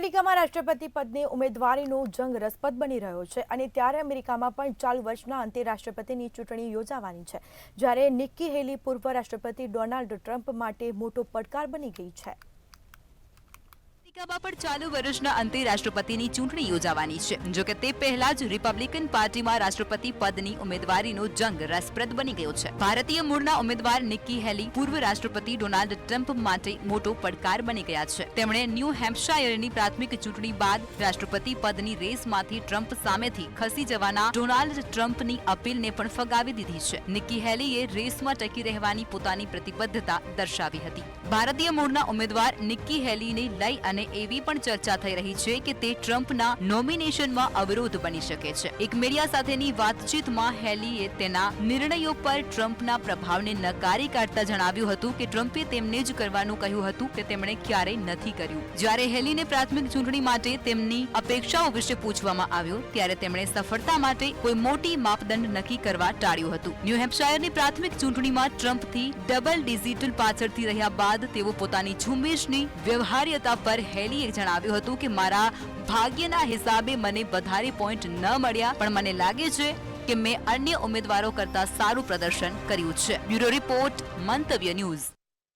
અમેરિકામાં રાષ્ટ્રપતિ પદની ઉમેદવારીનો જંગ રસપ્રદ બની રહ્યો છે અને ત્યારે અમેરિકામાં પણ ચાલુ વર્ષના અંતે રાષ્ટ્રપતિની ચૂંટણી યોજાવાની છે, જ્યારે નિક્કી હેલી પૂર્વ રાષ્ટ્રપતિ ડોનાલ્ડ ટ્રમ્પ માટે મોટો પડકાર બની ગઈ છે। અમેરિકામાં પણ ચાલુ વર્ષના અંતે રાષ્ટ્રપતિની ચૂંટણી યોજાવાની છે। જો કે તે પહેલા જ રિપબ્લિકન પાર્ટીમાં રાષ્ટ્રપતિ પદની ઉમેદવારીનો જંગ રસપ્રદ બની ગયો છે। ભારતીય મૂળના ઉમેદવાર નિક્કી હેલી પૂર્વ રાષ્ટ્રપતિ ડોનાલ્ડ ટ્રમ્પ માટે મોટો પડકાર બની ગયા છે। તેમણે ન્યૂ હેમ્પશાયરની પ્રાથમિક ચૂંટણી બાદ રાષ્ટ્રપતિ પદની રેસમાંથી ટ્રમ્પ સામેથી ખસી જવાના ડોનાલ્ડ ટ્રમ્પની અપીલને પણ ફગાવી દીધી છે। નિક્કી હેલીએ રેસમાં ટકી રહેવાની પોતાની પ્રતિબદ્ધતા દર્શાવી હતી। ભારતીય મૂળના ઉમેદવાર નિક્કી હેલીને લઈ અને એવી પણ ચર્ચા થઈ રહી છે કે તે ટ્રમ્પના નોમિનેશનમાં અવરોધ બની શકે છે। એક મીડિયા સાથેની વાતચીતમાં હેલીએ તેના નિર્ણયો પર ટ્રમ્પના પ્રભાવને નકારી કાઢતા જણાવ્યું હતું કે ટ્રમ્પે તેમને જ કરવાનું કહ્યું હતું કે તેમણે ક્યારેય નથી કર્યું। જ્યારે હેલીને પ્રાથમિક ચૂંટણી માટે તેમની અપેક્ષાઓ વિશે પૂછવામાં આવ્યું ત્યારે તેમણે સફળતા માટે કોઈ મોટી માપદંડ નક્કી કરવા ટાળ્યું હતું। ન્યૂ હેમ્પશાયરની પ્રાથમિક ચૂંટણીમાં ટ્રમ્પથી ડબલ ડિજિટલ પાછળથી રહ્યા બાદ તેઓ પોતાની ઝુંબેશની વ્યવહાર્યતા પર હેલીએ જણાવ્યું હતું કે મારા ભાગ્યના હિસાબે મને વધારે પોઈન્ટ ન મળ્યા, પણ મને લાગે છે કે મેં અન્ય ઉમેદવારો કરતા સારું પ્રદર્શન કર્યું છે। બ્યુરો રિપોર્ટ, મંતવ્ય ન્યૂઝ।